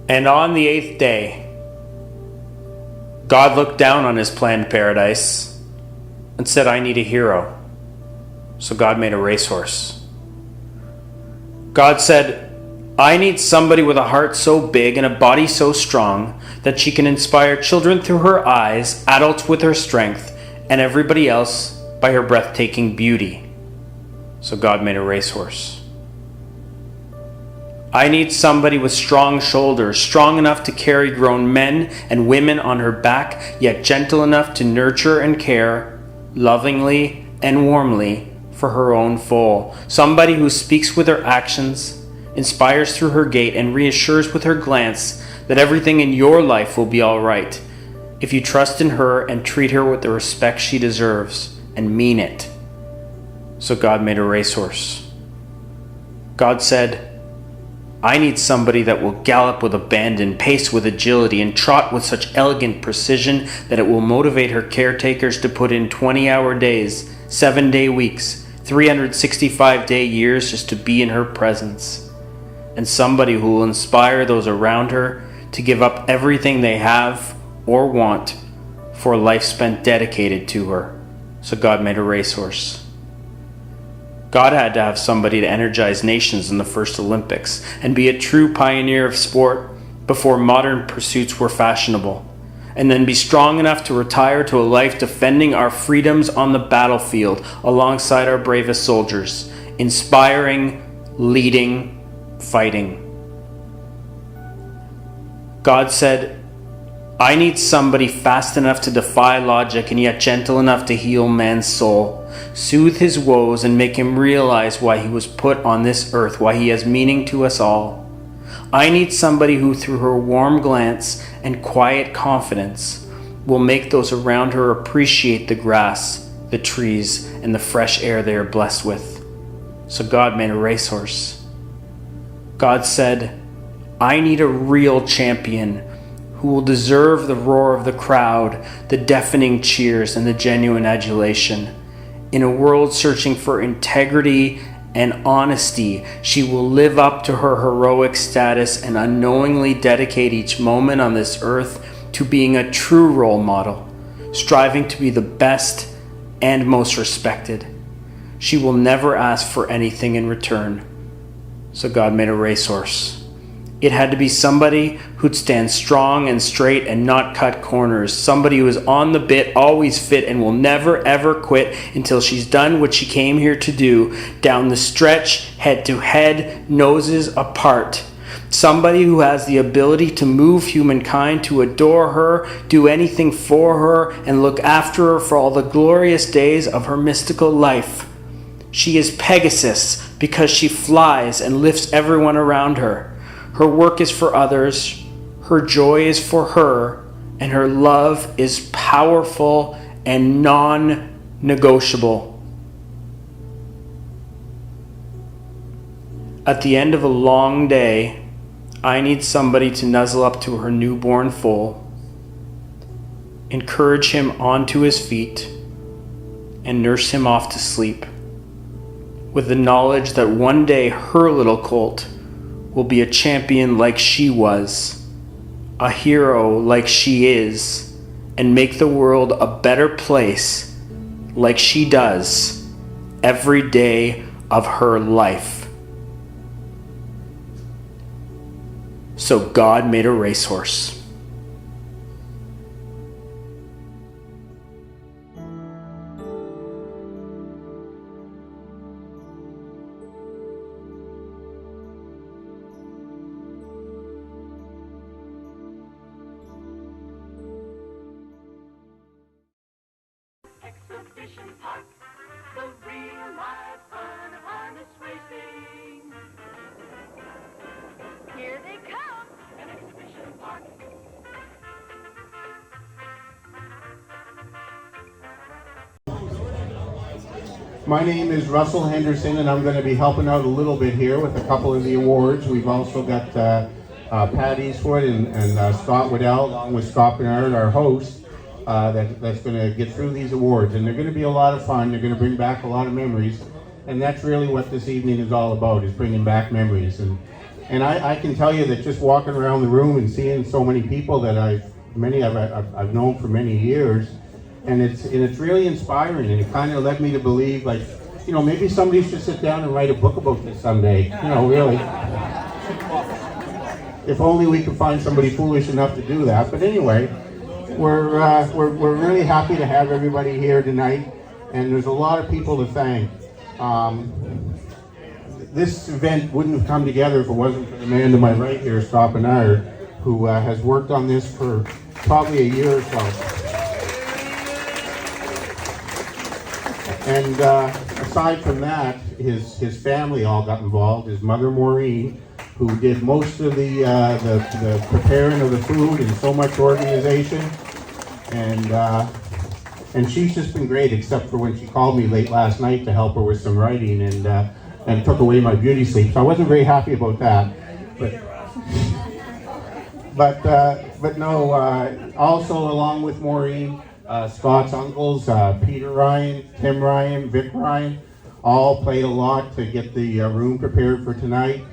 And on the 8th day, God looked down on his planned paradise and said, I need a hero. So God made a racehorse. God said, I need somebody with a heart so big and a body so strong that she can inspire children through her eyes, adults with her strength, and everybody else by her breathtaking beauty. So God made a racehorse. I need somebody with strong shoulders, strong enough to carry grown men and women on her back, yet gentle enough to nurture and care, lovingly and warmly, for her own foal. Somebody who speaks with her actions, inspires through her gait, and reassures with her glance that everything in your life will be all right if you trust in her and treat her with the respect she deserves and mean it. So God made a racehorse. God said, I need somebody that will gallop with abandon, pace with agility, and trot with such elegant precision that it will motivate her caretakers to put in 20-hour days, 7-day weeks, 365-day years just to be in her presence. And somebody who will inspire those around her to give up everything they have or want for a life spent dedicated to her. So God made a racehorse. God had to have somebody to energize nations in the first Olympics and be a true pioneer of sport before modern pursuits were fashionable, and then be strong enough to retire to a life defending our freedoms on the battlefield alongside our bravest soldiers, inspiring, leading, fighting. God said, I need somebody fast enough to defy logic and yet gentle enough to heal man's soul, soothe his woes, and make him realize why he was put on this earth, why he has meaning to us all. I need somebody who, through her warm glance and quiet confidence, will make those around her appreciate the grass, the trees, and the fresh air they are blessed with. So God made a racehorse. God said, I need a real champion who will deserve the roar of the crowd, the deafening cheers, and the genuine adulation. In a world searching for integrity and honesty, she will live up to her heroic status and unknowingly dedicate each moment on this earth to being a true role model, striving to be the best and most respected. She will never ask for anything in return. So God made a racehorse. It had to be somebody who'd stand strong and straight and not cut corners. Somebody who is on the bit, always fit, and will never ever quit until she's done what she came here to do. Down the stretch, head to head, noses apart. Somebody who has the ability to move humankind to adore her, do anything for her, and look after her for all the glorious days of her mystical life. She is Pegasus because she flies and lifts everyone around her. Her work is for others, her joy is for her, and her love is powerful and non-negotiable. At the end of a long day, I need somebody to nuzzle up to her newborn foal, encourage him onto his feet, and nurse him off to sleep, with the knowledge that one day her little colt will be a champion like she was, a hero like she is, and make the world a better place like she does every day of her life. So God made a racehorse. Exhibition Park, the real life fun of harness racing. Here they come, an exhibition park. My name is Russell Henderson, and I'm going to be helping out a little bit here with a couple of the awards. We've also got Pat Eastwood and Scott Waddell, along with Scott Bernard, our host, that's going to get through these awards. And they're going to be a lot of fun. They're going to bring back a lot of memories. And that's really what this evening is all about, is bringing back memories. And And I can tell you that just walking around the room and seeing so many people that I've known for many years, and it's really inspiring, and it kind of led me to believe, like, you know, maybe somebody should sit down and write a book about this someday. You know, really. If only we could find somebody foolish enough to do that. But anyway, we're really happy to have everybody here tonight, and there's a lot of people to thank. This event wouldn't have come together if it wasn't for the man to my right here, Scott Bernard, who has worked on this for probably a year or so. And aside from that, his family all got involved. His mother, Maureen, who did most of the preparing of the food and so much organization. And she's just been great, except for when she called me late last night to help her with some writing and took away my beauty sleep. So I wasn't very happy about that. But no, also along with Maureen, Scott's uncles, Peter Ryan, Tim Ryan, Vic Ryan, all played a lot to get the room prepared for tonight.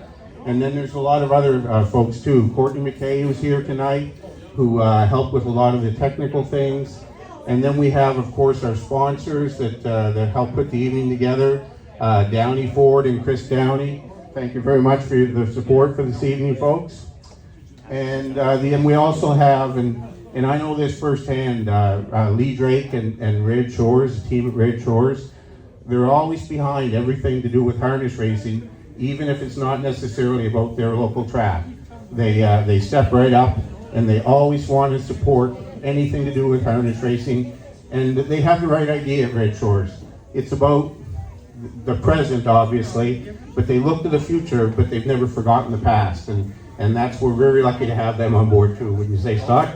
And then there's a lot of other folks too. Courtney McKay, who's here tonight, who helped with a lot of the technical things. And then we have, of course, our sponsors that helped put the evening together. Downey Ford and Chris Downey. Thank you very much for the support for this evening, folks. And then we also have, and I know this firsthand, Lee Drake and Red Shores, the team at Red Shores. They're always behind everything to do with harness racing, even if it's not necessarily about their local track. They step right up, and they always want to support anything to do with harness racing. And they have the right idea at Red Shores. It's about the present, obviously, but they look to the future, but they've never forgotten the past, and that's, we're very lucky to have them on board too. Wouldn't you say, Scott?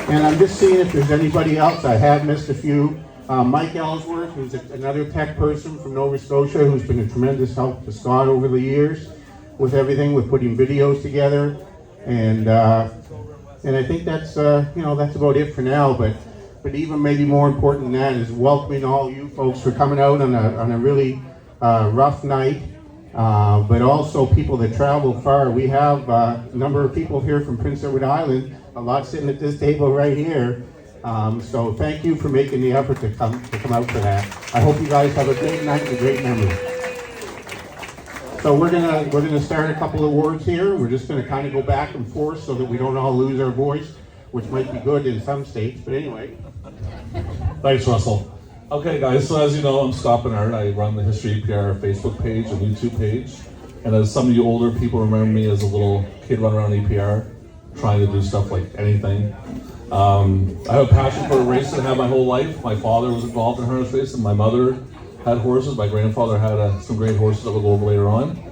And I'm just seeing if there's anybody else. I have missed a few. Mike Ellsworth, who's another tech person from Nova Scotia, who's been a tremendous help to Scott over the years with everything, with putting videos together, and I think that's that's about it for now. But even maybe more important than that is welcoming all you folks for coming out on a really rough night, but also people that traveled far. We have a number of people here from Prince Edward Island, a lot sitting at this table right here. So thank you for making the effort to come out for that. I hope you guys have a great night and a great memory. So we're gonna start a couple of words here. We're just gonna kind of go back and forth so that we don't all lose our voice, which might be good in some states, but anyway. Thanks, Russell. Okay, guys, so as you know, I'm Scott Bernard. I run the History EPR Facebook page and YouTube page. And as some of you older people remember me as a little kid running around EPR, trying to do stuff like anything. I have a passion for racing and have my whole life. My father was involved in harness racing. My mother had horses. My grandfather had some great horses that we'll go over later on.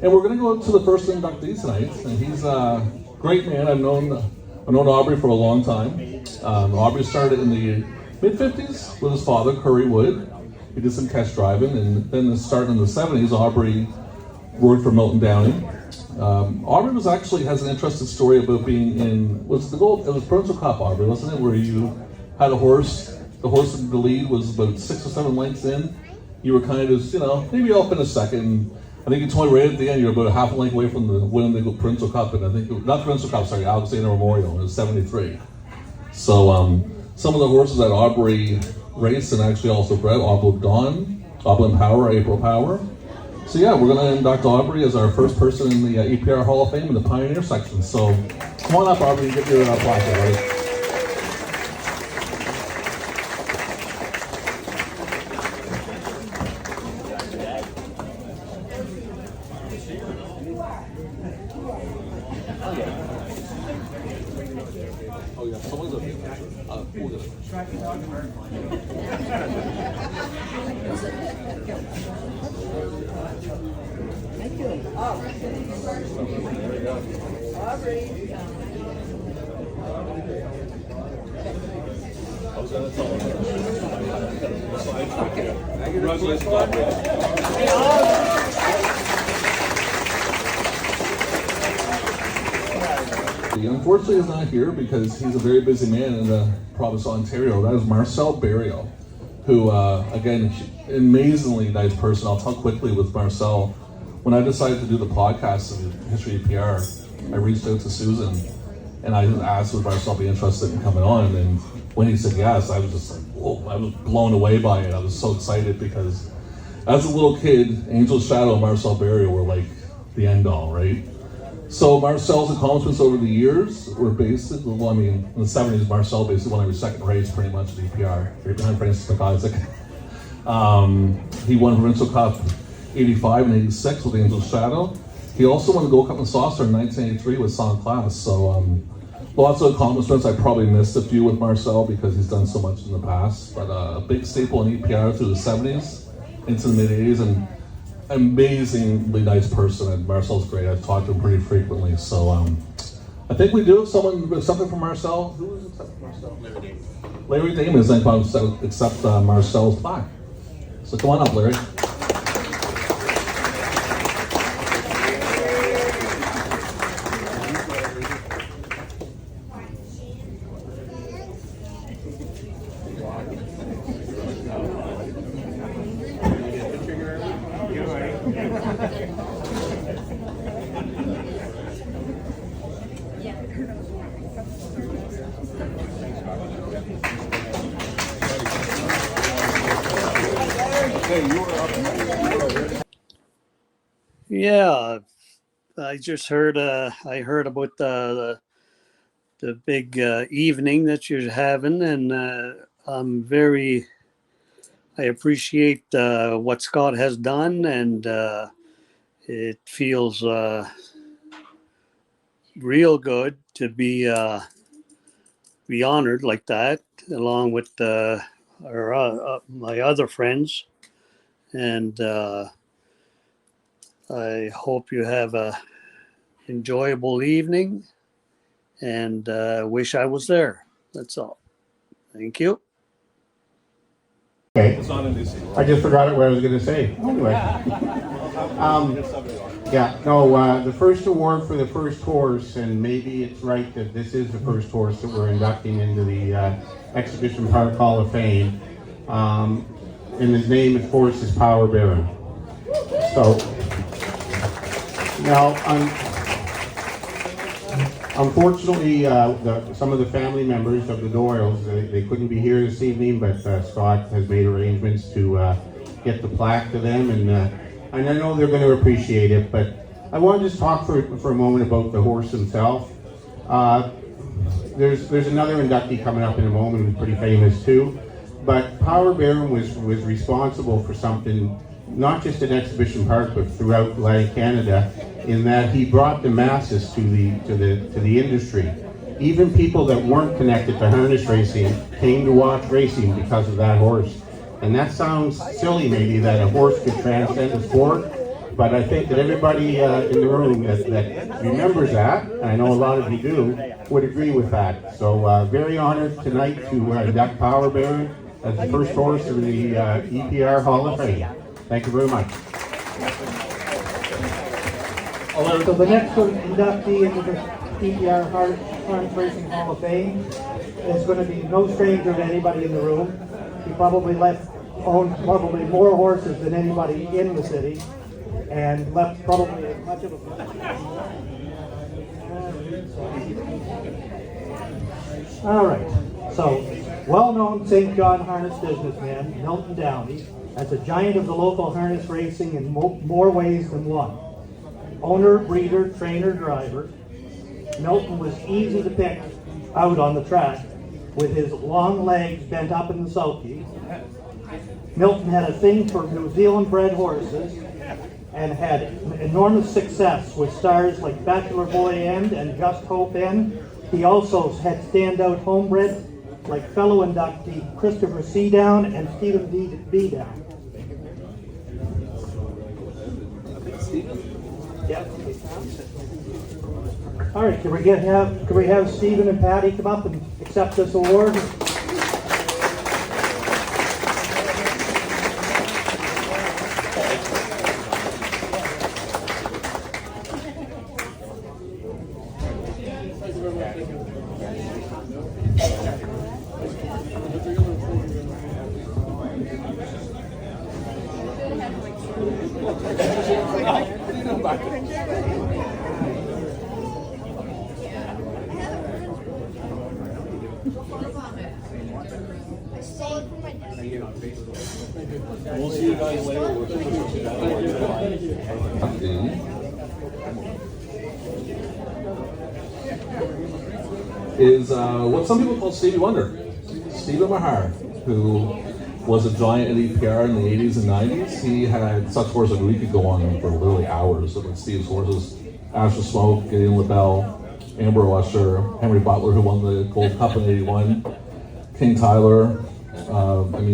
And we're going to go to the first inductee tonight. And he's a great man. I've known Aubrey for a long time. Aubrey started in the mid-50s with his father, Curry Wood. He did some test driving, and then starting in the 70s, Aubrey worked for Milton Downing. Aubrey has an interesting story about being in, it was Provincial Cup, Aubrey, wasn't it, where you had a horse, the horse in the lead was about 6 or 7 lengths in. You were kind of, maybe up in a second. I think you told me right at the end, you're about a half a length away from the winning the Provincial Cup, and I think, not Provincial Cup, sorry, Alexander Memorial, it was 73. So, some of the horses that Aubrey raced and actually also bred, Auburn Power, April Power. So yeah, we're going to induct Aubrey as our first person in the EPR Hall of Fame in the Pioneer section. So come on up, Aubrey, and get your plaque, right? Oh yeah, someone's up here. Thank you. Aubrey. I was going to tell him. Congratulations, Aubrey. Unfortunately, he's not here because he's a very busy man in the province of Ontario. That is Marcel Berrios, who, again, amazingly nice person. I'll tell quickly with Marcel. When I decided to do the podcast of the history of EPR, I reached out to Susan and I asked would Marcel be interested in coming on. And when he said yes, I was just like, whoa, I was blown away by it. I was so excited because as a little kid, Angel's Shadow and Marcel Berry were like the end all, right? So Marcel's accomplishments over the years were based, well, I mean, in the 70s, Marcel basically won every second race pretty much at EPR, right behind Francis McIsaac. He won Provincial Cup 85 and 86 with Angel's Shadow. He also won the Gold Cup in Saucer in 1983 with Son Class. So lots of accomplishments. I probably missed a few with Marcel because he's done so much in the past. But a big staple in EPR through the 70s into the mid 80s, and amazingly nice person. And Marcel's great. I've talked to him pretty frequently. So I think we do have someone with something from Marcel. Who is accepting Marcel? Larry Damon is then going to accept Marcel's plaque. So come on up, Larry. Yeah, I just heard. I heard about the big evening that you're having, and I appreciate what Scott has done, and it feels real good to be honored like that, along with my other friends, and. I hope you have a enjoyable evening, and wish I was there. That's all. Thank you. Okay. I just forgot what I was going to say. Anyway. The first award for the first horse, and maybe it's right that this is the first horse that we're inducting into the Exhibition Park Hall of Fame. And his name, of course, is Power Baron. So. Now, unfortunately, some of the family members of the Doyles, they couldn't be here this evening, but Scott has made arrangements to get the plaque to them, and I know they're going to appreciate it, but I want to just talk for a moment about the horse himself. There's another inductee coming up in a moment who's pretty famous too, but Power Baron was responsible for something not just at Exhibition Park, but throughout Atlantic Canada, in that he brought the masses to the industry. Even people that weren't connected to harness racing came to watch racing because of that horse. And that sounds silly, maybe, that a horse could transcend the sport, but I think that everybody in the room that remembers that, and I know a lot of you do, would agree with that. So very honored tonight to induct Power Baron as the first horse in the EPR Hall of Fame. Thank you very much. So the next inductee into the EPR Harness Racing Hall of Fame is going to be no stranger to anybody in the room. He probably owned probably more horses than anybody in the city, and left probably as much of a... All right, so well-known St. John harness businessman, Milton Downey, as a giant of the local harness racing in more ways than one. Owner, breeder, trainer, driver, Milton was easy to pick out on the track with his long legs bent up in the sulky. Milton had a thing for New Zealand bred horses and had enormous success with stars like Bachelor Boy End and Just Hope End. He also had standout homebred like fellow inductee Christopher C. Down and Stephen B. Down. Yep. All right, can we have Stephen and Patty come up and accept this award? We'll see you guys later. Is what some people call Stevie Wonder. Stephen Mahar, who was a giant at EPR in the 80s and 90s. He had such horses that we could go on for literally hours with Steve's horses. Asher Smoke, Gideon LaBelle, Amber Usher, Henry Butler, who won the Gold Cup in 81, King Tyler.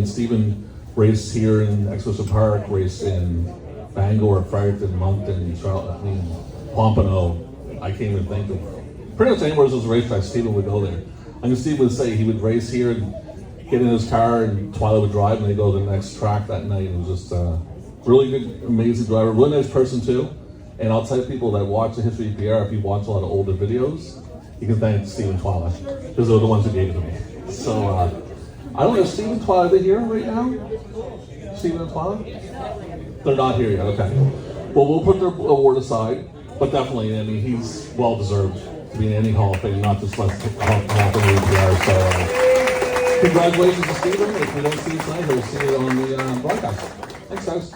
Stephen raced here in Exhibition Park, raced in Bangor, Fredericton, Moncton, Pompano. I can't even think of pretty much anywhere there's a racetrack, Stephen would go there. Steve would say he would race here and get in his car and Twyla would drive and they'd go to the next track that night. It was just really good, amazing driver, really nice person too. And I'll tell people that watch the history of EPR, if you watch a lot of older videos, you can thank Steve and Twyla, because they're the ones who gave it to me. So, I don't know, is Steve and Twyla, are they here right now? Steve and Twyla? They're not here yet, okay. Well, we'll put their award aside, but definitely, he's well-deserved to be in any Hall of Fame, not just Hall of Fame EPR. So, congratulations to Stephen. If we don't see you tonight, we'll see you on the broadcast. Thanks, guys.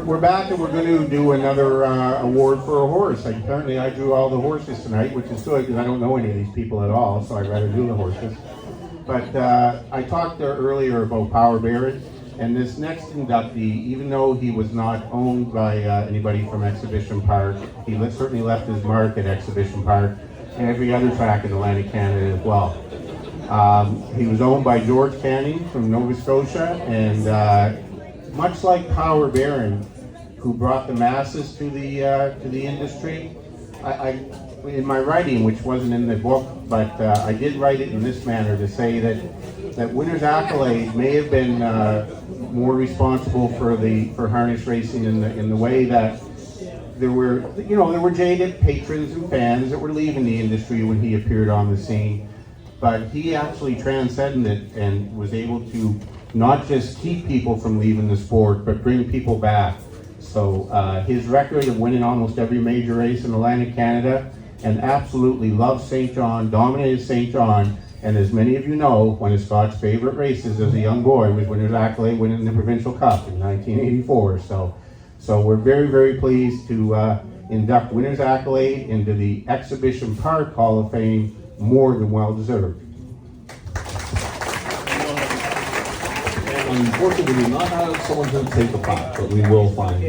We're back and we're going to do another award for a horse. Apparently I drew all the horses tonight, which is good because I don't know any of these people at all, so I'd rather do the horses. But I talked earlier about Power Baron, and this next inductee, even though he was not owned by anybody from Exhibition Park, he certainly left his mark at Exhibition Park and every other track in Atlantic Canada as well. He was owned by George Canning from Nova Scotia, and much like Power Baron, who brought the masses to the industry, I in my writing, which wasn't in the book, but I did write it in this manner to say that Winner's Accolade may have been more responsible for harness racing in the way that there were jaded patrons and fans that were leaving the industry when he appeared on the scene, but he actually transcended it and was able to not just keep people from leaving the sport, but bring people back. So his record of winning almost every major race in Atlantic Canada, and absolutely loved St. John, dominated St. John, and as many of you know, one of Scott's favorite races as a young boy was Winner's Accolade, winning the Provincial Cup in 1984. So we're very, very pleased to induct Winner's Accolade into the Exhibition Park Hall of Fame, more than well deserved. Unfortunately, we do not have someone to take the plaque, but we will find.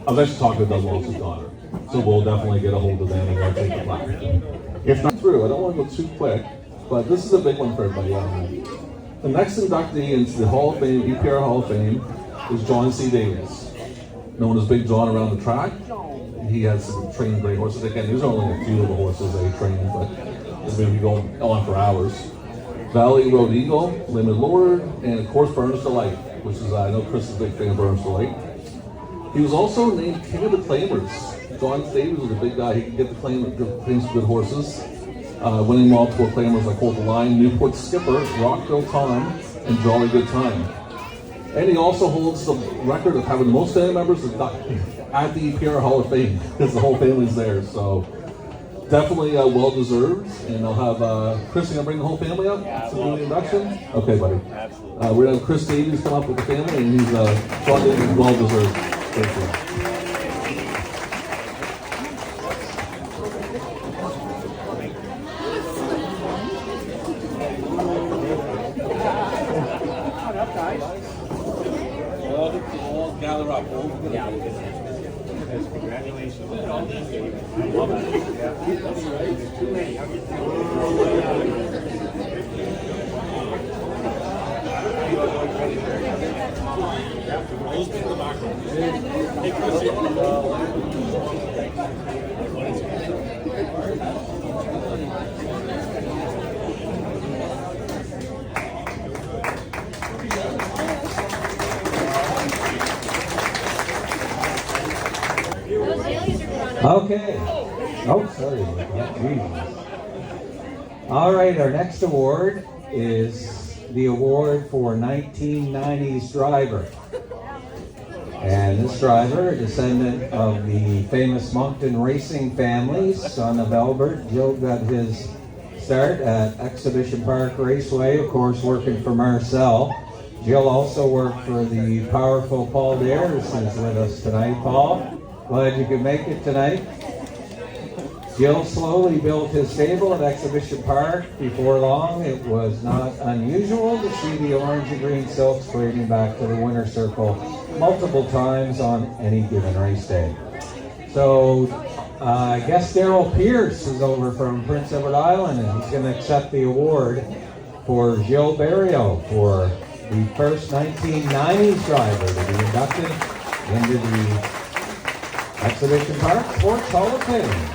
I've actually talked to Doug Walsh's daughter, so we'll definitely get a hold of them and they'll take the plaque. If not through, I don't want to go too quick, but this is a big one for everybody. The next inductee into the Hall of Fame, EPR Hall of Fame, is John C. Davis, known as Big John around the track. He has some trained great horses. Again, these are only a few of the horses they train, but this may be going on for hours. Valley Road Eagle, Limited Lord, and of course Burns Delight, which is, I know Chris is a big fan of Burns Delight. He was also named King of the Claimers. John Davies was a big guy. He could get the claims of good horses, winning multiple claimers like Hold the Line, Newport Skipper, Rockville Tom, and Jolly Good Time. And he also holds the record of having the most family members at the EPR Hall of Fame, because the whole family's there. So definitely well-deserved, and I'll have Chris, you gonna bring the whole family up to do the induction? Okay, buddy. Absolutely. We're gonna have Chris Davies come up with the family, and he's well-deserved. Thank you. All gather up. Congratulations. Okay. Oh, sorry. All right, our next award is the award for 1990s driver. And this driver, a descendant of the famous Moncton racing family, son of Albert. Joe got his start at Exhibition Park Raceway, of course, working for Marcel. Jill also worked for the powerful Paul Dares, who's with us tonight. Paul, glad you could make it tonight. Jill slowly built his stable at Exhibition Park. Before long, it was not unusual to see the orange and green silks parading back to the winner's circle multiple times on any given race day. So, I guess Darryl Pierce is over from Prince Edward Island, and he's going to accept the award for Jill Barrio for the first 1990s driver to be inducted into the Exhibition Park Sports Hall of Fame.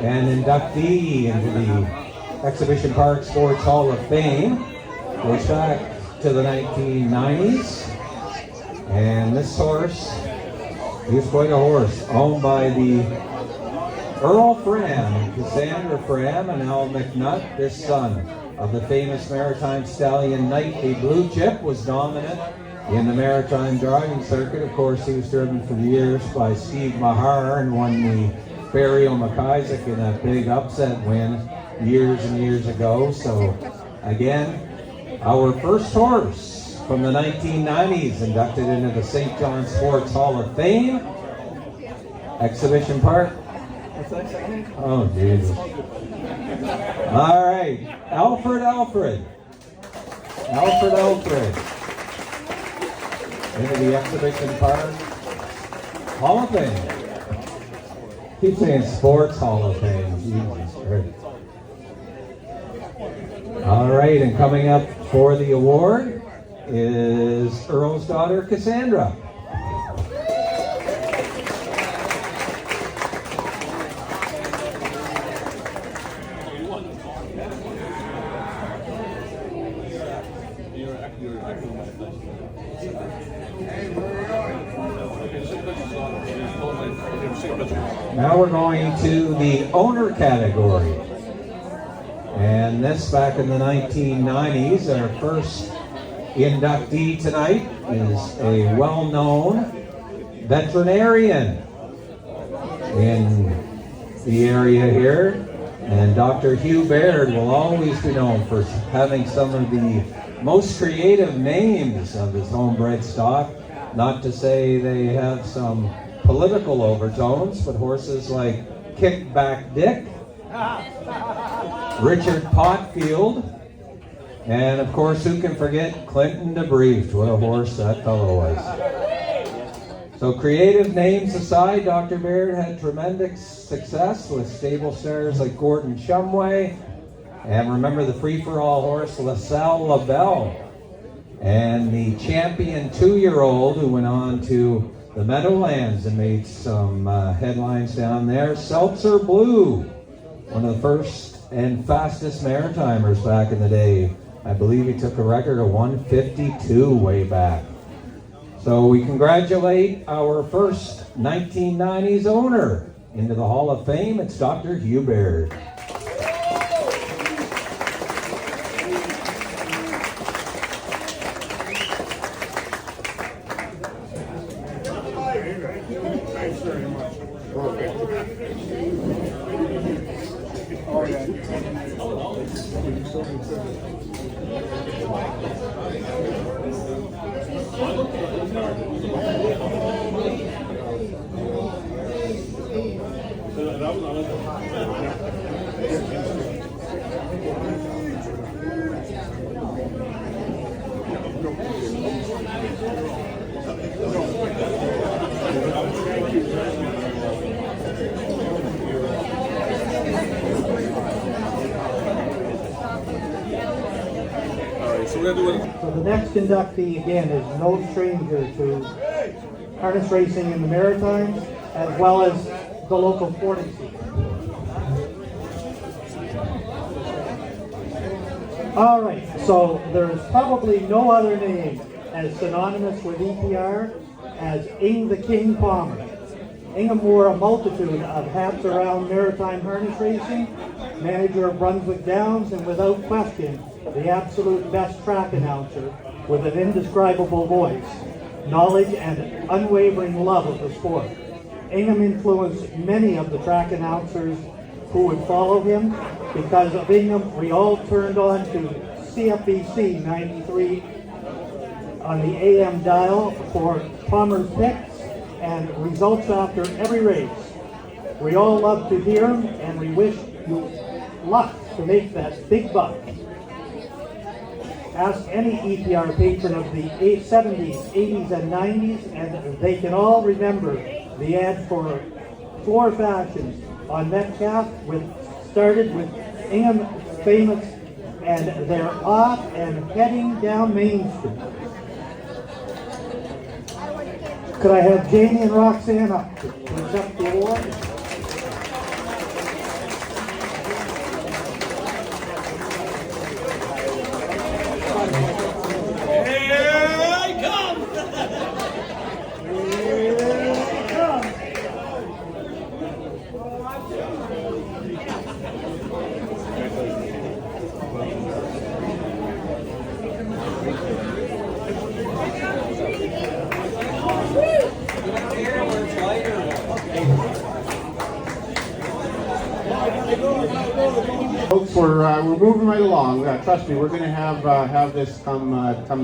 An inductee into the Exhibition Park Sports Hall of Fame goes back to the 1990s, and this horse, he was quite a horse, owned by the Earl Fram, Cassandra Fram, and Al McNutt, this son of the famous maritime stallion Knight, a blue chip, was dominant in the maritime driving circuit. Of course, he was driven for years by Steve Mahar and won the Barry O'Macaisic in a big upset win years and years ago. So again, our first horse from the 1990s inducted into the St. John Sports Hall of Fame. Exhibition Park. Oh, Jesus. All right, Alfred into the Exhibition Park Hall of Fame. Keep saying Sports Hall of Fame. Jesus Christ. All right, and coming up for the award is Earl's daughter, Cassandra. Now we're going to the owner category. And this back in the 1990s, our first inductee tonight is a well-known veterinarian in the area here. And Dr. Hugh Baird will always be known for having some of the most creative names of his homebred stock. Not to say they have some political overtones, but horses like Kickback Dick, Richard Potfield, and of course, who can forget Clinton DeBrief? What a horse that fellow was. So creative names aside, Dr. Baird had tremendous success with stable stars like Gordon Shumway, and remember the free-for-all horse LaSalle LaBelle, and the champion 2-year-old who went on to the Meadowlands and made some headlines down there, Seltzer Blue, one of the first and fastest Maritimers back in the day. I believe he took a record of 152 way back. So we congratulate our first 1990s owner into the Hall of Fame. It's Dr. Hugh Baird. So the next inductee, again, is no stranger to harness racing in the Maritimes, as well as the local sporting scene. All right, so there is probably no other name as synonymous with EPR as Ing the King Palmer. Ingham wore a multitude of hats around maritime harness racing, manager of Brunswick Downs, and without question, the absolute best track announcer with an indescribable voice, knowledge, and unwavering love of the sport. Ingham influenced many of the track announcers who would follow him. Because of Ingham, we all turned on to CFBC 93 on the AM dial for Palmer's picks and results after every race. We all love to hear him, and we wish you luck to make that big buck. Ask any EPR patron of the 70s, 80s, and 90s, and they can all remember the ad for floor fashions on Metcalf started with Ingham famous, and they're off and heading down Main Street. Could I have Jamie and Roxanne up to accept the award? Folks, we're moving right along. Trust me, we're going to have this come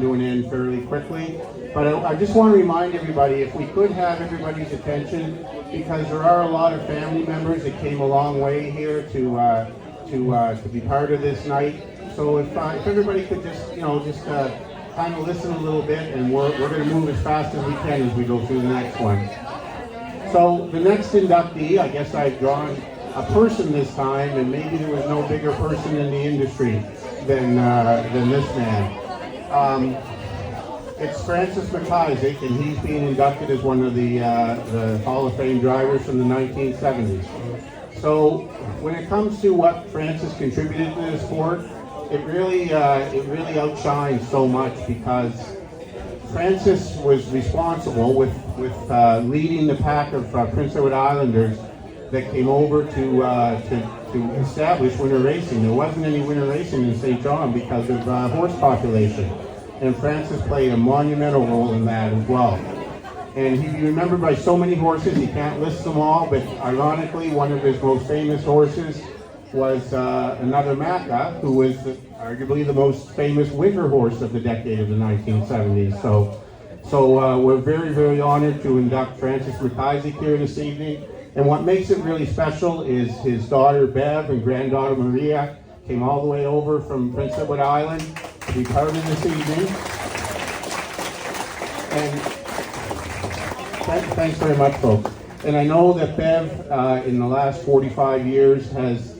to an end fairly quickly. But I just want to remind everybody, if we could have everybody's attention, because there are a lot of family members that came a long way here to be part of this night. So if everybody could just kind of listen a little bit, and we're going to move as fast as we can as we go through the next one. So the next inductee, I guess I've drawn a person this time, and maybe there was no bigger person in the industry than this man. It's Francis McIsaac, and he's being inducted as one of the Hall of Fame drivers from the 1970s. So when it comes to what Francis contributed to the sport, it really outshines so much, because Francis was responsible with leading the pack of Prince Edward Islanders that came over to establish winter racing. There wasn't any winter racing in St. John because of horse population, and Francis played a monumental role in that as well. And he's remembered by so many horses, he can't list them all, but ironically, one of his most famous horses was another Macca, who was arguably the most famous winter horse of the decade of the 1970s. So we're very, very honored to induct Francis McIsaac here this evening. And what makes it really special is his daughter Bev and granddaughter Maria came all the way over from Prince Edward Island to be part of this evening. And thanks very much, folks. And I know that Bev, in the last 45 years, has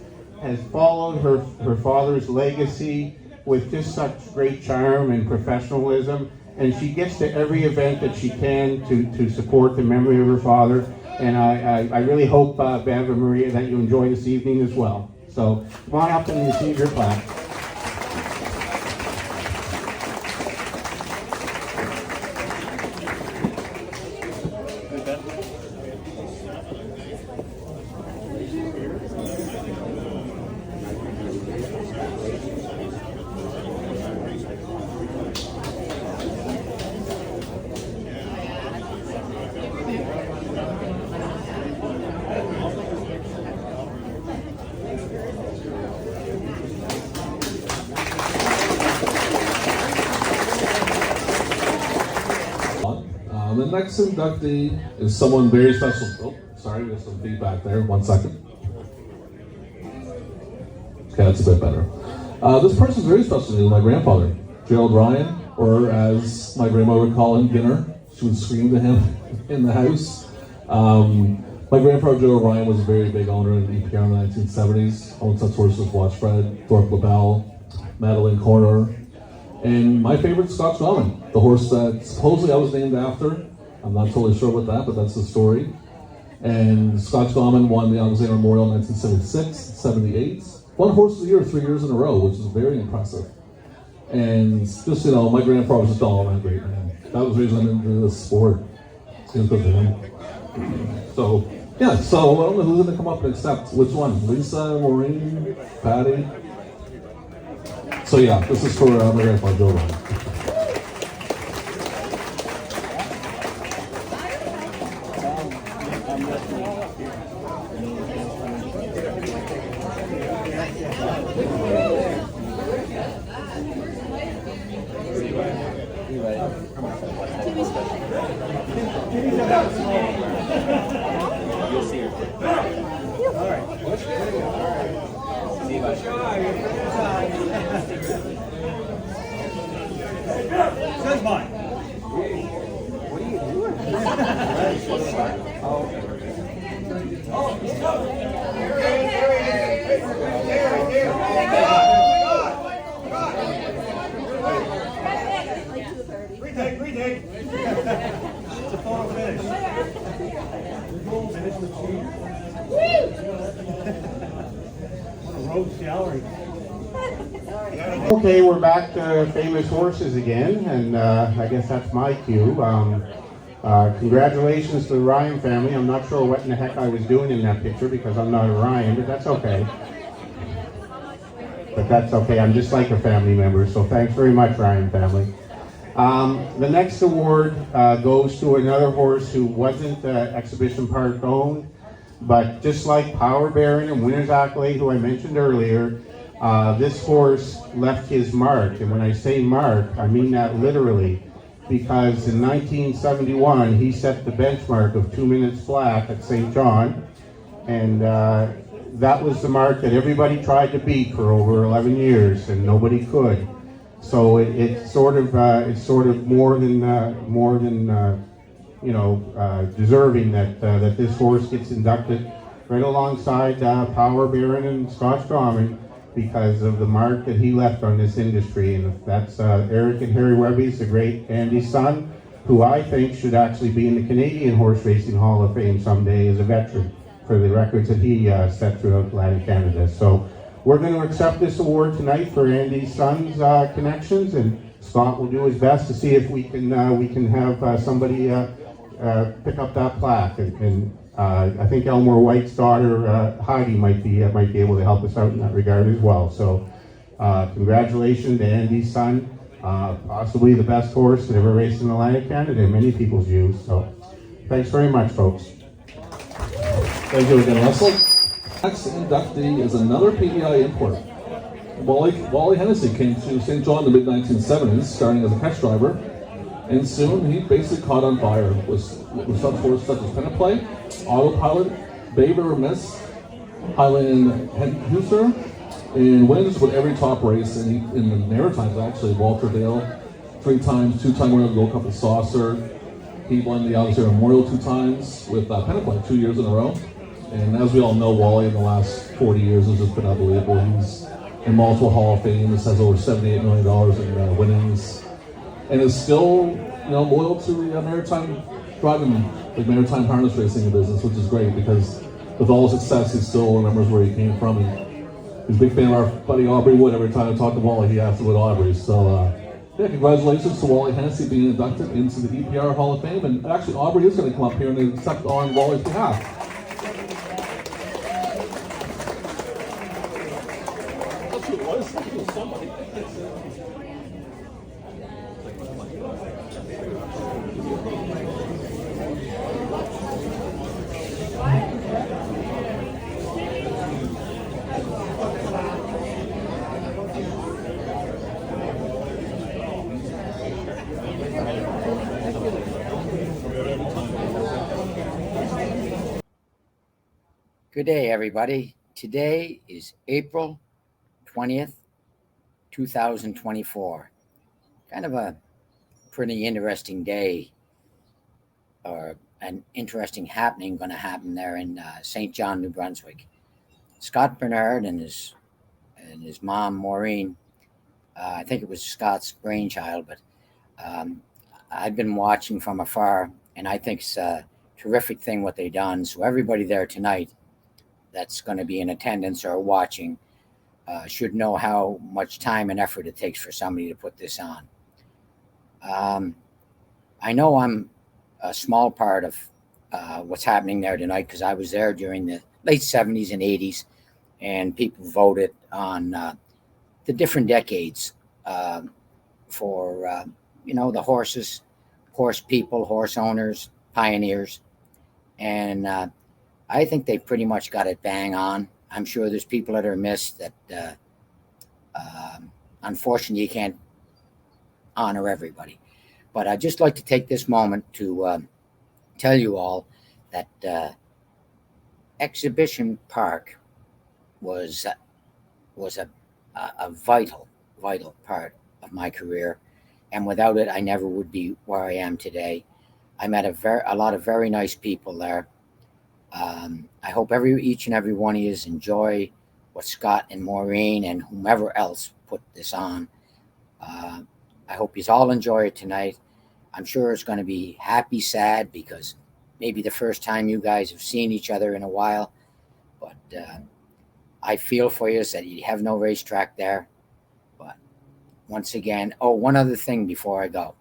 followed her father's legacy with just such great charm and professionalism. And she gets to every event that she can to support the memory of her father. And I really hope, Bev and Maria, that you enjoy this evening as well. So come on up and receive your plaque. The next inductee is someone very special. Oh, sorry, there's some feedback there. 1 second. Okay, that's a bit better. This person's very special to me, my grandfather, Gerald Ryan, or as my grandmother would call him, Ginner. She would scream to him in the house. My grandfather, Gerald Ryan, was a very big owner in EPR in the 1970s. Owned such horses as Watchfred, Thorpe LaBelle, Madeline Corner, and my favorite, Scotch Common, the horse that supposedly I was named after. I'm not totally sure about that, but that's the story. And Scotch Common won the Memoriam in 1976, 78. Won Horse of the Year 3 years in a row, which is very impressive. And just, you know, my grandfather was just all around great, man. That was the reason I'm into this sport. It's good for him. So, yeah, so I don't know who's going to come up and accept which one. Lisa, Maureen, Patty. So, yeah, this is for my grandfather, Joe Ryan. That's mine. Retake. It's a photo finish. Finish with Rogues Gallery. Okay, we're back to famous horses again, and I guess that's my cue. Congratulations to the Ryan family. I'm not sure what in the heck I was doing in that picture because I'm not a Ryan, but that's okay. I'm just like a family member, so thanks very much, Ryan family. The next award goes to another horse who wasn't Exhibition Park owned, but just like Power Baron and Winner's Accolade, who I mentioned earlier, this horse left his mark. And when I say mark, I mean that literally, because in 1971, he set the benchmark of 2 minutes flat at St. John. And that was the mark that everybody tried to beat for over 11 years, and nobody could. So it's sort of more than deserving that this horse gets inducted right alongside Power Baron and Scotch Drawman because of the mark that he left on this industry. And that's Eric and Harry Webby's the great Andy's son, who I think should actually be in the Canadian Horse Racing Hall of Fame someday as a veteran for the records that he set throughout Atlantic Canada. So we're going to accept this award tonight for Andy's son's connections, and Scott will do his best to see if we can have somebody pick up that plaque. And I think Elmore White's daughter Heidi might be able to help us out in that regard as well. So congratulations to Andy's son, possibly the best horse that ever raced in Atlantic Canada in many people's views. So thanks very much, folks. Thank you again, Russell. Next inductee is another PEI import. Wally Hennessy came to St. John in the mid-1970s, starting as a catch driver, and soon he basically caught on fire with such horses such as Peneplay, Autopilot, Baber Miss, Highland Huser, and wins with every top race in the Maritimes, actually. Walter Dale, 3 times, 2-time winner of the Gold Cup with Saucer. He won the Alexander Memorial 2 times with Peneplay 2 years in a row. And as we all know, Wally in the last 40 years has just been unbelievable. He's in multiple Hall of Fame. This has over $78 million in winnings, and is still, loyal to the maritime driving, like maritime harness racing business, which is great because with all his success, he still remembers where he came from. And he's a big fan of our buddy Aubrey Wood. Every time I talk to Wally, he asks about Aubrey. So, congratulations to Wally Hennessy being inducted into the EPR Hall of Fame. And actually, Aubrey is going to come up here and accept on Wally's behalf. Good day, everybody. Today is April 20th, 2024. Kind of a pretty interesting day, or an interesting happening going to happen there in St. John, New Brunswick. Scott Bernard and his mom, Maureen, I think it was Scott's brainchild, but I've been watching from afar, and I think it's a terrific thing what they done. So everybody there tonight that's going to be in attendance or watching, should know how much time and effort it takes for somebody to put this on. I know I'm a small part of what's happening there tonight because I was there during the late 70s and 80s, and people voted on the different decades for the horses, horse people, horse owners, pioneers, and I think they pretty much got it bang on. I'm sure there's people that are missed that unfortunately you can't honor everybody. But I'd just like to take this moment to tell you all that Exhibition Park was a vital part of my career, and without it, I never would be where I am today. I met a lot of very nice people there. I hope each and every one of you enjoy what Scott and Maureen and whomever else put this on. I hope you all enjoy it tonight. I'm sure it's going to be happy, sad, because maybe the first time you guys have seen each other in a while. But I feel for you that you have no racetrack there. But once again, one other thing before I go.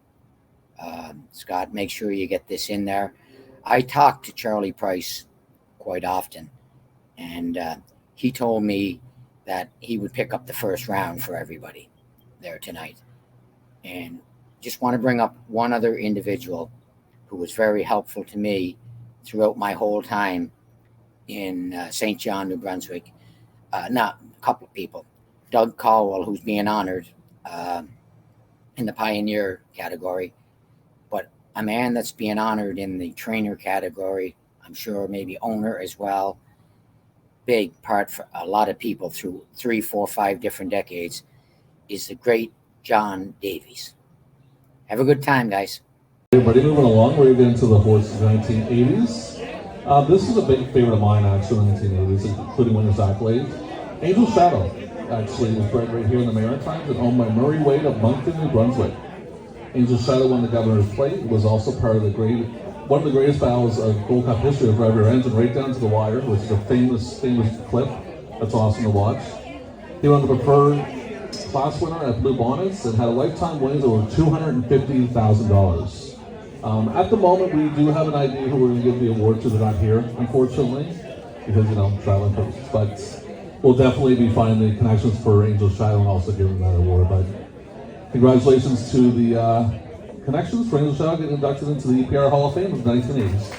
Scott, make sure you get this in there. I talk to Charlie Price quite often, and he told me that he would pick up the first round for everybody there tonight. And just want to bring up one other individual who was very helpful to me throughout my whole time in St. John, New Brunswick. Not a couple of people. Doug Caldwell, who's being honored in the pioneer category, but a man that's being honored in the trainer category, I'm sure maybe owner as well. Big part for a lot of people through 3, 4, 5 different decades is the great John Davies. Have a good time, guys. Everybody moving along, we're going to get into the horses of the 1980s. This is a big favorite of mine, actually, in the 1980s, including winner's accolade. Angel Shadow, actually, was bred right here in the Maritimes and owned by Murray Wade of Moncton, New Brunswick. Angel Shadow won the Governor's Plate. It was also part of one of the greatest battles of Gold Cup history of River Engine, right down to the wire, which is a famous clip. That's awesome to watch. He won the preferred class winner at Blue Bonnets and had a lifetime winnings of over $250,000. At the moment, we do have an idea who we're going to give the award to. They're not here, unfortunately, because, traveling purposes. But we'll definitely be finding the connections for Angel Shadow and also giving that award. But congratulations to the connections for Angel Shadow getting inducted into the EPR Hall of Fame of the 1980s.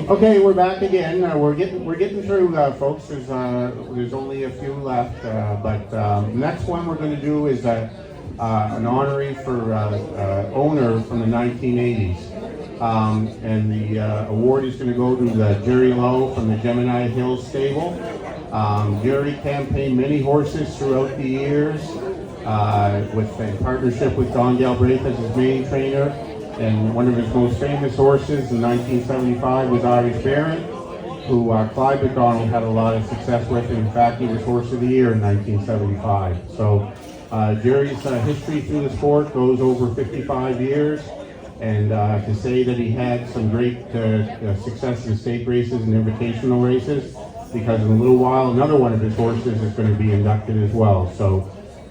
Okay, we're back again. We're getting through, folks. There's only a few left, but next one we're going to do is an honorary for owner from the 1980s, and the award is going to go to Jerry Lowe from the Gemini Hills stable. Jerry campaigned many horses throughout the years, in partnership with Darryl as his main trainer. And one of his most famous horses in 1975 was Irish Baron, who Clyde McDonald had a lot of success with. In fact, he was Horse of the Year in 1975. So Jerry's history through the sport goes over 55 years. And to say that he had some great success in stake races and invitational races, because in a little while, another one of his horses is going to be inducted as well. So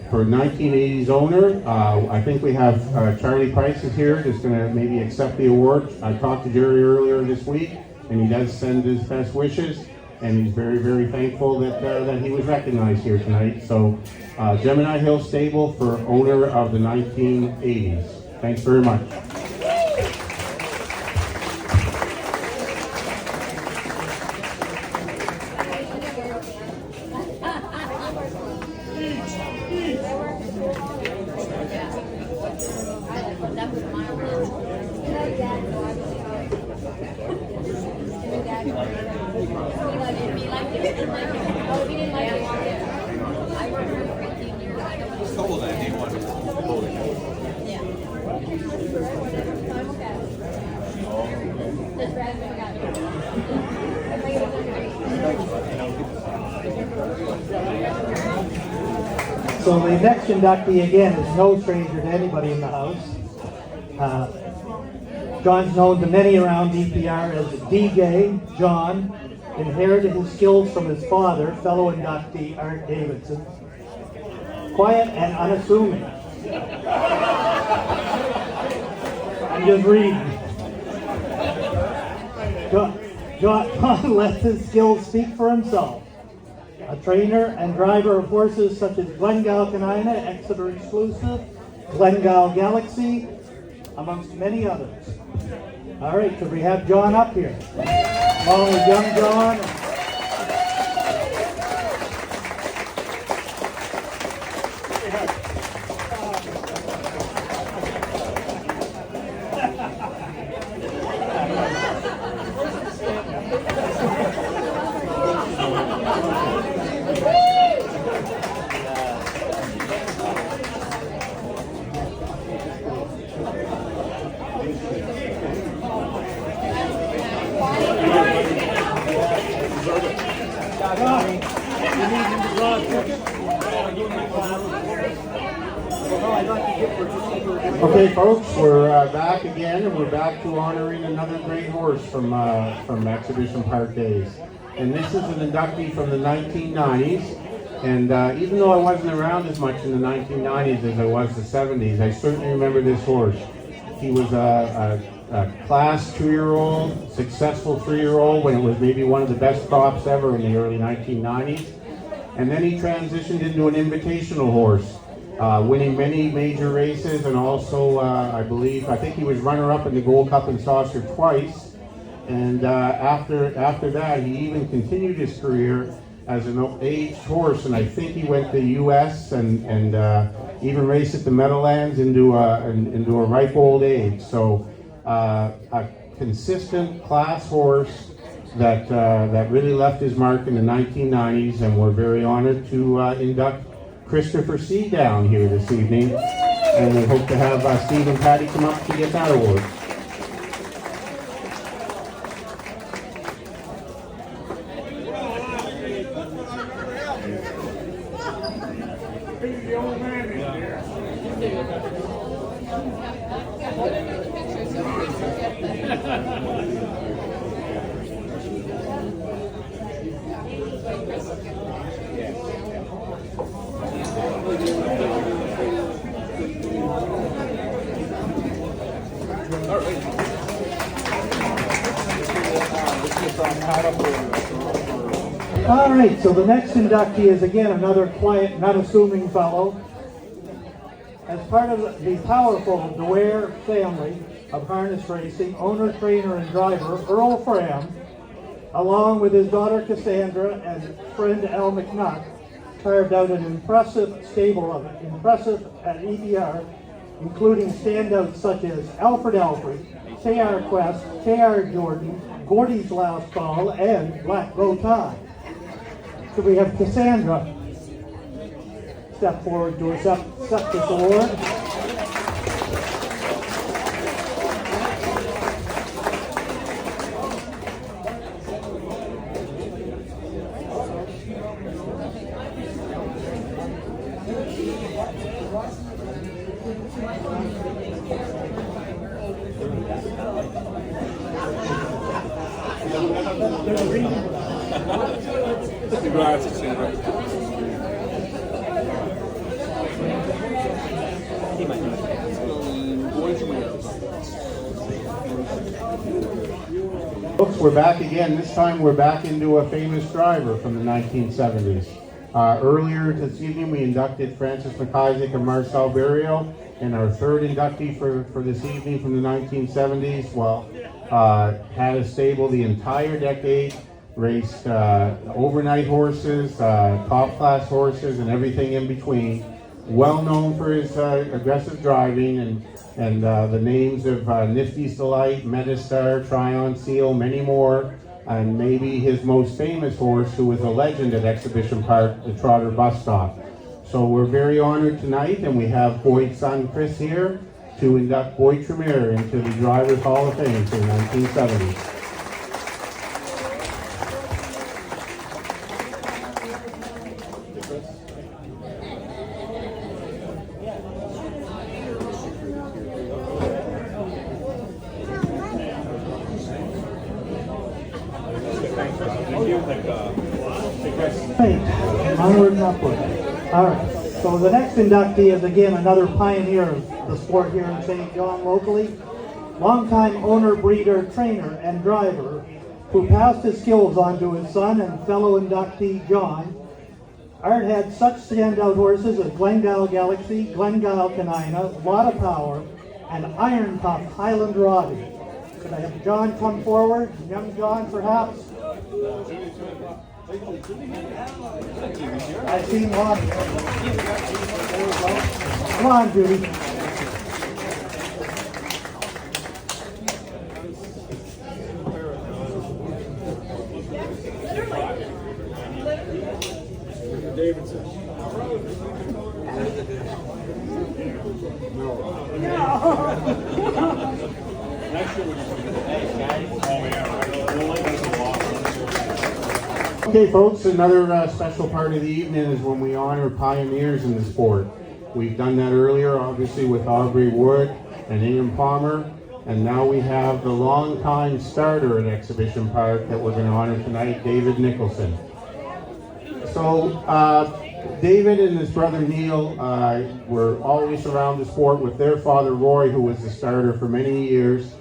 for 1980s owner, I think we have Charlie Price is here, just going to maybe accept the award. I talked to Jerry earlier this week, and he does send his best wishes, and he's very, very thankful that he was recognized here tonight. So Gemini Hill Stable for owner of the 1980s. Thanks very much. So the next inductee again is no stranger to anybody in the house. John's known to many around EPR as DJ John, inherited his skills from his father, fellow inductee Art Davidson. Quiet and unassuming. I'm just reading. John let his skills speak for himself. A trainer and driver of horses such as Glengall Canina, Exeter Exclusive, Glengall Galaxy, amongst many others. All right, could we have John up here? Along with young John. Okay, folks, we're back again, and we're back to honoring another great horse from Exhibition Park days. And this is an inductee from the 1990s. And even though I wasn't around as much in the 1990s as I was the 70s, I certainly remember this horse. He was a class 2-year-old, successful 3-year-old when it was maybe one of the best crops ever in the early 1990s. And then he transitioned into an invitational horse. Winning many major races, and also I think he was runner-up in the Gold Cup and Saucer twice. And after that, he even continued his career as an aged horse, and I think he went to the U.S. and even raced at the Meadowlands into a ripe old age. So a consistent class horse that really left his mark in the 1990s, and we're very honored to induct Christopher C. down here this evening, and we hope to have Steve and Patty come up to get that award. All right, so the next inductee is again another quiet, not assuming fellow. As part of the powerful Dwyer family of harness racing, owner, trainer, and driver Earl Fram, along with his daughter Cassandra and friend Al McNutt, carved out an impressive stable of impressive at EPR, including standouts such as Alfred Alfred, KR Quest, KR Jordan, Gordy's Last Call, and Black Bow Tie. So we have Cassandra step forward to accept this award. Folks, we're back again. This time we're back into a famous driver from the 1970s. Earlier this evening we inducted Francis McIsaac and Marcel Berrios, and our third inductee for this evening from the 1970s, had a stable the entire decade, raced overnight horses, top class horses, and everything in between. Well known for his aggressive driving and the names of Nifty's Delight, Metastar, Tryon Seal, many more, and maybe his most famous horse, who was a legend at Exhibition Park, the Trotter Bus Stop. So we're very honored tonight, and we have Boyd's son Chris here to induct Boyd Tremere into the Drivers Hall of Fame for the 1970s. Thank you. right, onward and upward. All right, so the next inductee is again another pioneer of the sport here in St. John locally. Longtime owner, breeder, trainer, and driver who passed his skills on to his son and fellow inductee John. Art had such standout horses as Glengyle Galaxy, Glengyle Canina, Lot of Power, and Iron Puff Highland Robbie. Could I have John come forward? Young John, perhaps? I see one. There we go. Come on, Judy. Okay, folks, another special part of the evening is when we honor pioneers in the sport. We've done that earlier, obviously, with Aubrey Wood and Ingham Palmer, and now we have the longtime starter at Exhibition Park that we're going to honor tonight, David Nicholson. So, David and his brother Neil were always around the sport with their father Roy, who was the starter for many years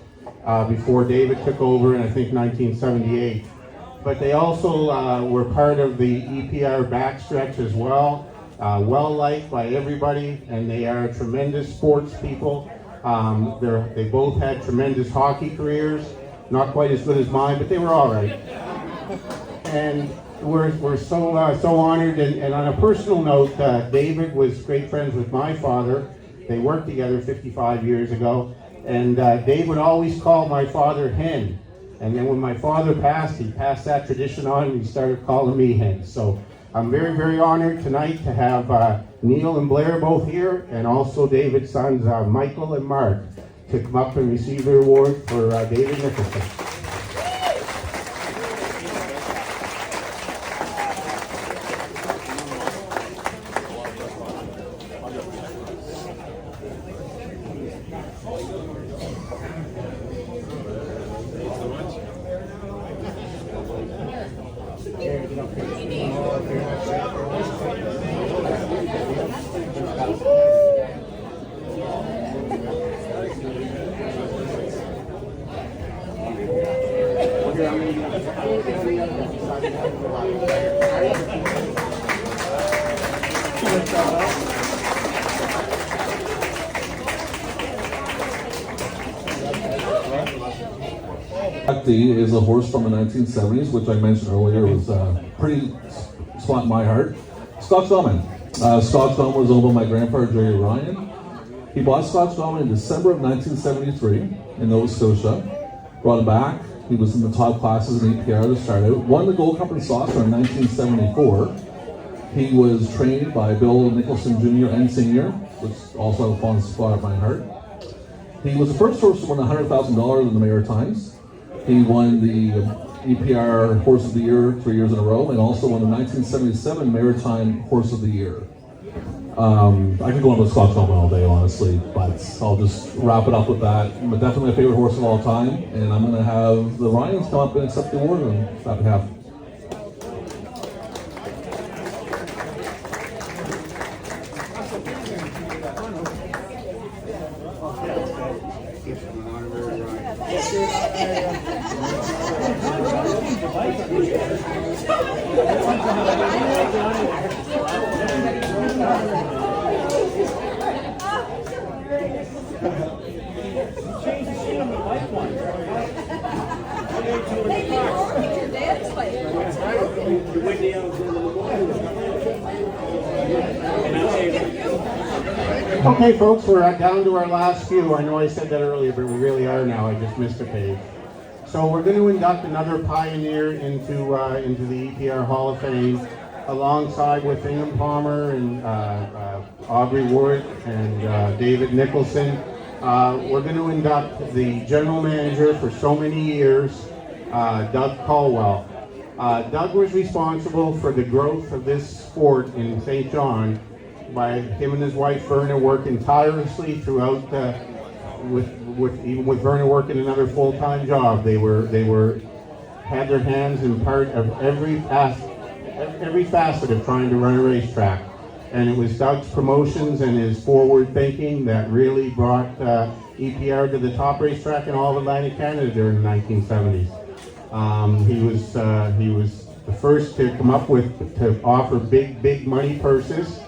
before David took over in, I think, 1978. But they also were part of the EPR backstretch as well, well-liked by everybody, and they are tremendous sports people. They both had tremendous hockey careers, not quite as good as mine, but they were all right. And we're so honored, and on a personal note, David was great friends with my father. They worked together 55 years ago, and Dave would always call my father Hen. And then when my father passed, he passed that tradition on, and he started calling me Hen. So I'm very, very honored tonight to have Neil and Blair both here, and also David's sons, Michael and Mark, to come up and receive their award for David Nicholson. Is a horse from the 1970s, which I mentioned earlier was pretty spot in my heart. Scotch Domin. Scotch Domin was owned by my grandfather, Jerry Ryan. He bought Scotch Domin in December of 1973 in Nova Scotia. Brought him back. He was in the top classes in EPR to start out. Won the Gold Cup in Saucer in 1974. He was trained by Bill Nicholson Jr. and Sr., which also had a fond spot in my heart. He was the first horse to win $100,000 in the Maritimes. He won the EPR Horse of the Year 3 years in a row, and also won the 1977 Maritime Horse of the Year. I could go on with Scotch Domin all day, honestly, but I'll just wrap it up with that. But definitely my favorite horse of all time, and I'm going to have the Ryans come up and accept the award on that behalf. Okay, folks, we're down to our last few. I know I said that earlier, but we really are now. I just missed a page. So we're going to induct another pioneer into the EPR Hall of Fame, alongside with Ingham Palmer and Aubrey Wood and David Nicholson. We're going to induct the general manager for so many years, Doug Caldwell. Doug was responsible for the growth of this sport in St. John by him and his wife Verna working tirelessly throughout, even with Verna working another full-time job. They had their hands in part of every every facet of trying to run a racetrack. And it was Doug's promotions and his forward thinking that really brought EPR to the top racetrack in all of Atlantic Canada during the 1970s. He was the first to come up with, to offer big money purses,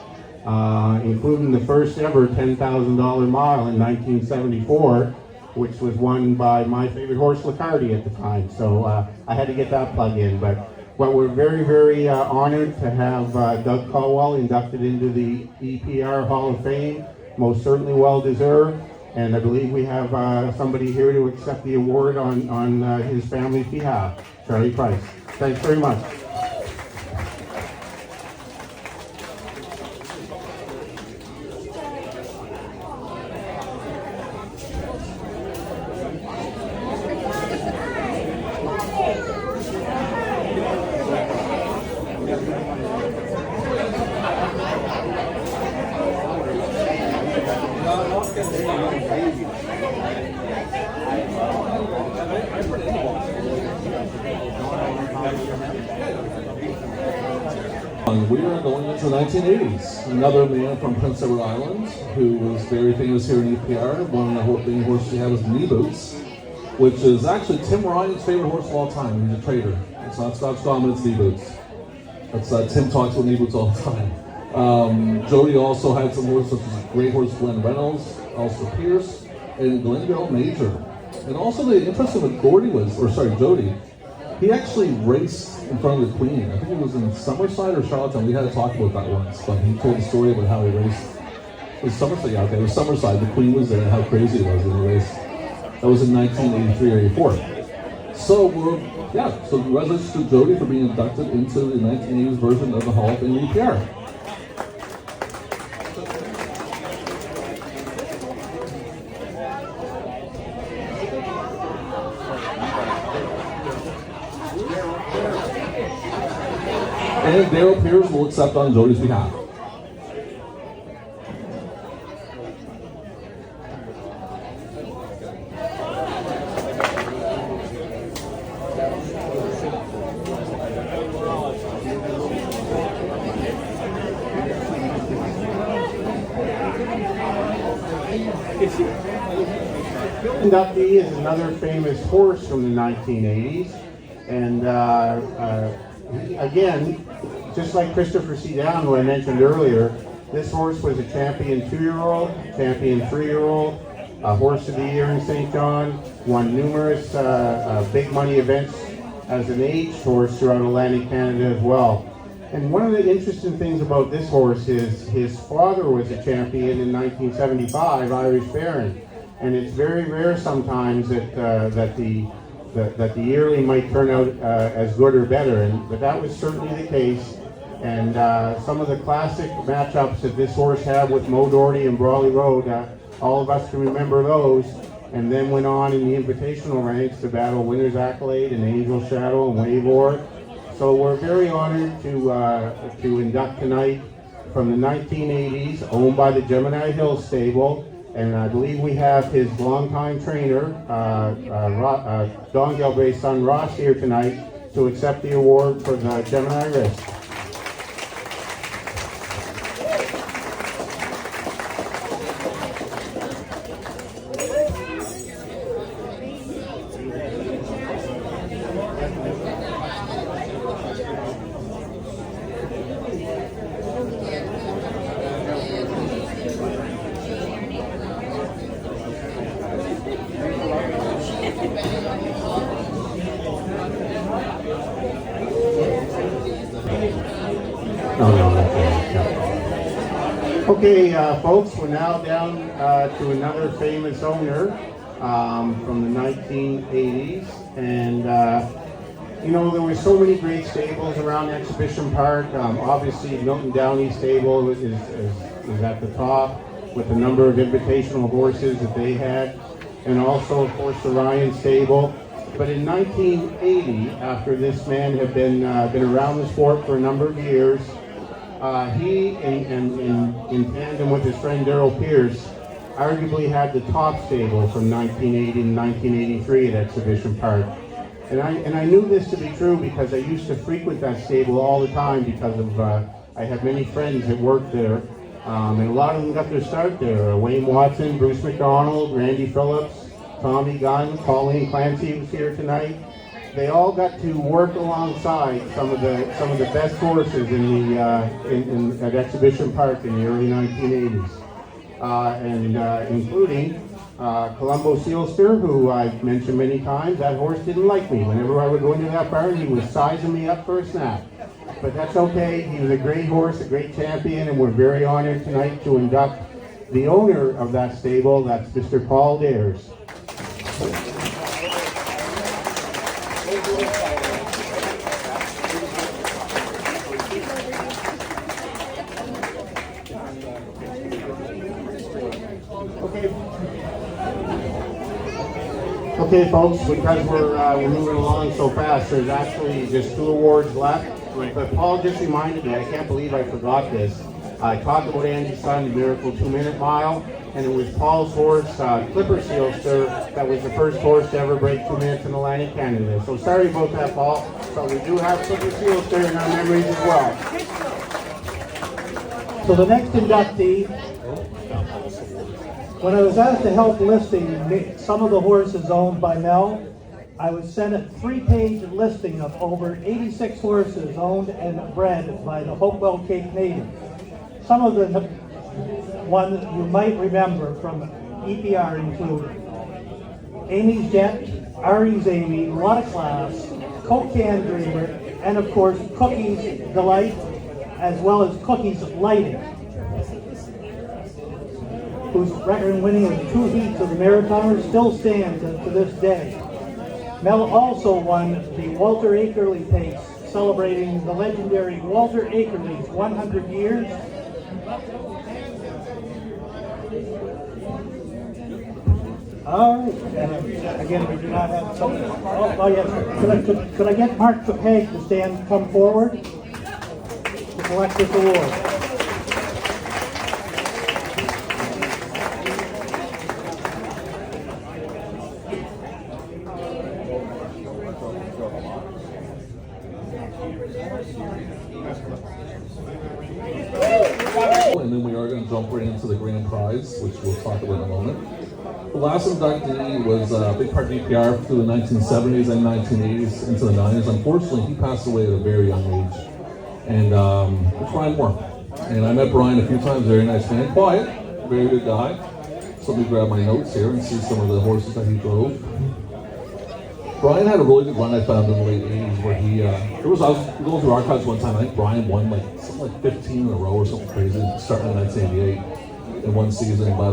including the first ever $10,000 mile in 1974, which was won by my favorite horse, Lacardi, at the time. So I had to get that plug in. But we're very honored to have Doug Caldwell inducted into the EPR Hall of Fame. Most certainly well deserved. And I believe we have somebody here to accept the award on his family's behalf, Charlie Price. Thanks very much. We are going into the 1980s. Another man from Prince Edward Island who was very famous here in EPR. One of the main horses he had was Knee Boots, which is actually Tim Ryan's favorite horse of all time. He's a trader. It's not Scotch Dominance, Knee Boots. That's Tim talks about Knee Boots all the time. Jody also had some horses such as Great Horse Glenn Reynolds, also Pierce, and Glendale Major. And also the interesting with Jody, he actually raced in front of the Queen. I think it was in Summerside or Charlottetown. We had to talk about that once, but he told the story about how he raced. It was Summerside, yeah, okay, it was Summerside. The Queen was there and how crazy it was when he raced. That was in 1983 or 84. So so congratulations to Jody for being inducted into the 1980s version of the Hall of Fame EPR. And Darryl Pierce will accept on Jody's behalf. Inductee is another famous horse from the 1980s, and again, just like Christopher C. Down, who I mentioned earlier, this horse was a champion 2-year-old, champion 3-year-old, a horse of the year in St. John, won numerous big money events as an aged horse throughout Atlantic Canada as well. And one of the interesting things about this horse is his father was a champion in 1975, Irish Baron. And it's very rare sometimes that the yearling might turn out as good or better, but that was certainly the case. And some of the classic matchups that this horse had with Mo Doherty and Brawley Road, all of us can remember those, and then went on in the invitational ranks to battle Winner's Accolade and Angel Shadow and Wavor. So we're very honored to induct tonight from the 1980s, owned by the Gemini Hills Stable. And I believe we have his longtime trainer, Don Galbraith's son Ross, here tonight to accept the award for the Gemini Wrist. Okay, folks, we're now down to another famous owner from the 1980s, and you know, there were so many great stables around Exhibition Park. Obviously, Milton Downey Stable is at the top with the number of invitational horses that they had, and also, of course, the Ryan Stable. But in 1980, after this man had been around the sport for a number of years, he, in tandem with his friend Darryl Pierce, arguably had the top stable from 1980 to 1983 at Exhibition Park. And I knew this to be true because I used to frequent that stable all the time because of I had many friends that worked there, and a lot of them got their start there. Wayne Watson, Bruce McDonald, Randy Phillips, Tommy Gunn, Pauline Clancy was here tonight. They all got to work alongside some of the best horses in the at Exhibition Park in the early 1980s, including Colombo Sealster, who I've mentioned many times. That horse didn't like me. Whenever I would go into that barn, he was sizing me up for a snap. But that's okay. He was a great horse, a great champion, and we're very honored tonight to induct the owner of that stable. That's Mr. Paul Dares. Okay, folks, because we're moving along so fast, there's actually just 2 awards left. But Paul just reminded me, I can't believe I forgot this. I talked about Andy's son, the Miracle 2-Minute Mile, and it was Paul's horse, Clipper Sealster, that was the first horse to ever break 2 minutes in Atlantic Canada. So sorry about that, Paul. But we do have Clipper Sealster in our memories as well. So the next inductee, when I was asked to help listing some of the horses owned by Mel, I was sent a 3-page listing of over 86 horses owned and bred by the Hopewell Cape Native. Some of the ones you might remember from EPR included Amy's Jet, Ari's Amy, Lot of Class, Coke Can Dreamer, and of course Cookie's Delight, as well as Cookie's Lighting, whose record winning of 2 heats of the Maritimers still stands to this day. Mel also won the Walter Akerley Pace, celebrating the legendary Walter Akerley's 100 years. All right, and again, we do not have something. Oh yes, could I get Mark Haig to come forward to collect this award? And then we are going to jump right into the grand prize, which we'll talk about in a moment. The last inductee was Big Park EPR through the 1970s and 1980s into the 90s. Unfortunately, he passed away at a very young age. And it's Brian Moore. And I met Brian a few times, very nice man, quiet, very good guy. So let me grab my notes here and see some of the horses that he drove. Brian had a really good run I found in the late 80s where I was going through archives one time, I think Brian won something like 15 in a row or something crazy, starting in 1988 in one season, but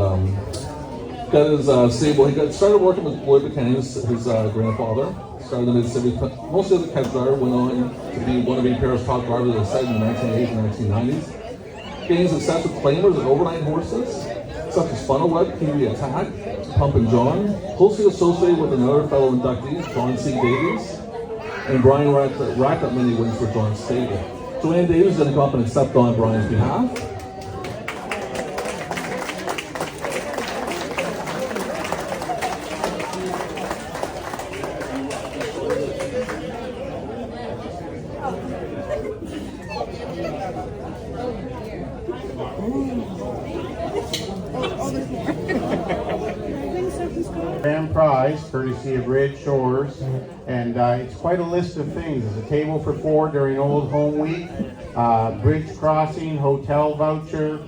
got his stable, he started working with Lloyd Buchanan, his grandfather, started in the mid-70s, mostly as a catch driver, went on to be one of EPR's top drivers, as I said, in the 1980s and 1990s. Gained success with claimers and overnight horses, such as Funnel Web, Kiwi Attack, Pump and John, closely associated with another fellow inductees, John C. Davies, and Brian racked up many wins for John's stable. Joanne Davies is going to come up and accept on Brian's behalf. Grand prize, courtesy of Red Shores, and it's quite a list of things. There's a table for 4 during Old Home Week, bridge crossing, hotel voucher,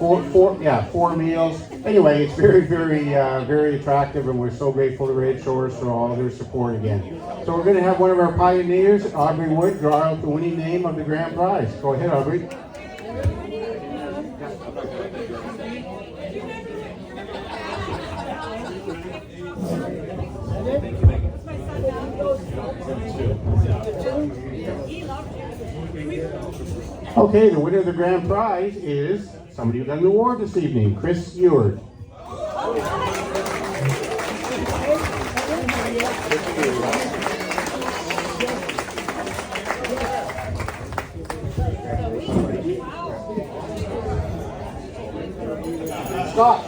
4 meals. Anyway, it's very, very attractive, and we're so grateful to Red Shores for all of their support again. So we're going to have one of our pioneers, Aubrey Wood, draw out the winning name of the grand prize. Go ahead, Aubrey. Okay, the winner of the grand prize is somebody who got an award this evening, Chris Ewart. Scott.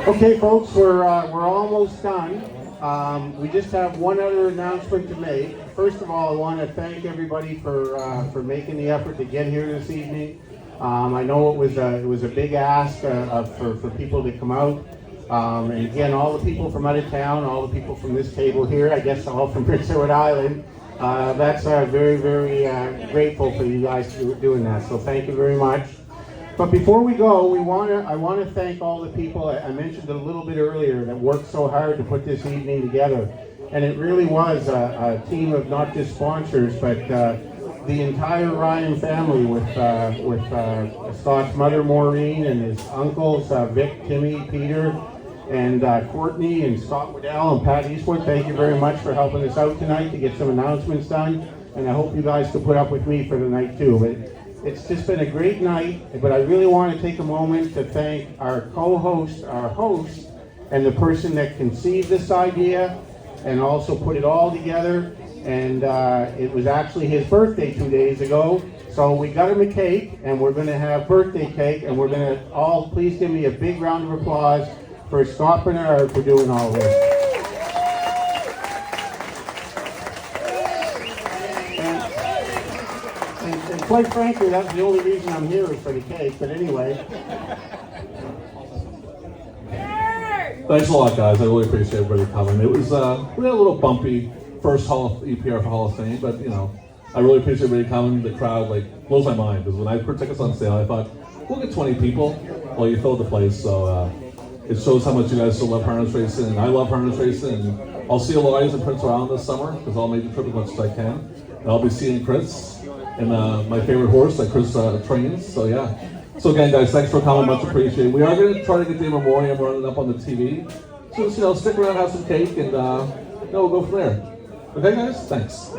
Okay, folks, we're almost done. We just have one other announcement to make. First of all, I want to thank everybody for making the effort to get here this evening. I know it was a big ask for people to come out. And again, all the people from out of town, all the people from this table here, I guess all from Prince Edward Island. That's very, very grateful for you guys doing that. So thank you very much. But before we go, I want to thank all the people, I mentioned it a little bit earlier, that worked so hard to put this evening together. And it really was a team of not just sponsors, but the entire Ryan family with Scott's mother, Maureen, and his uncles, Vic, Timmy, Peter, and Courtney, and Scott Waddell, and Pat Eastwood. Thank you very much for helping us out tonight to get some announcements done. And I hope you guys can put up with me for the night too. But it's just been a great night, but I really want to take a moment to thank our co-host, our host, and the person that conceived this idea and also put it all together. And it was actually his birthday 2 days ago. So we got him a cake, and we're going to have birthday cake, and we're going to all, please give me a big round of applause for Scott Bernard for doing all this. And quite frankly, that's the only reason I'm here is for the cake, but anyway. Thanks a lot, guys. I really appreciate everybody coming. It was we had a little bumpy first EPR for Hall of Fame, but you know, I really appreciate everybody coming. The crowd like blows my mind because when I put tickets on sale, I thought we'll get 20 people. Well, you filled the place, so it shows how much you guys still love harness racing, and I love harness racing. And I'll see Elias and Prince Round this summer because I'll make the trip as much as I can. And I'll be seeing Chris and my favorite horse that Chris trains. So yeah. So again, guys, thanks for coming. Much appreciated. We are going to try to get the Memoriam running up on the TV. So just, stick around, have some cake, and we'll go from there. Okay, guys? Thanks.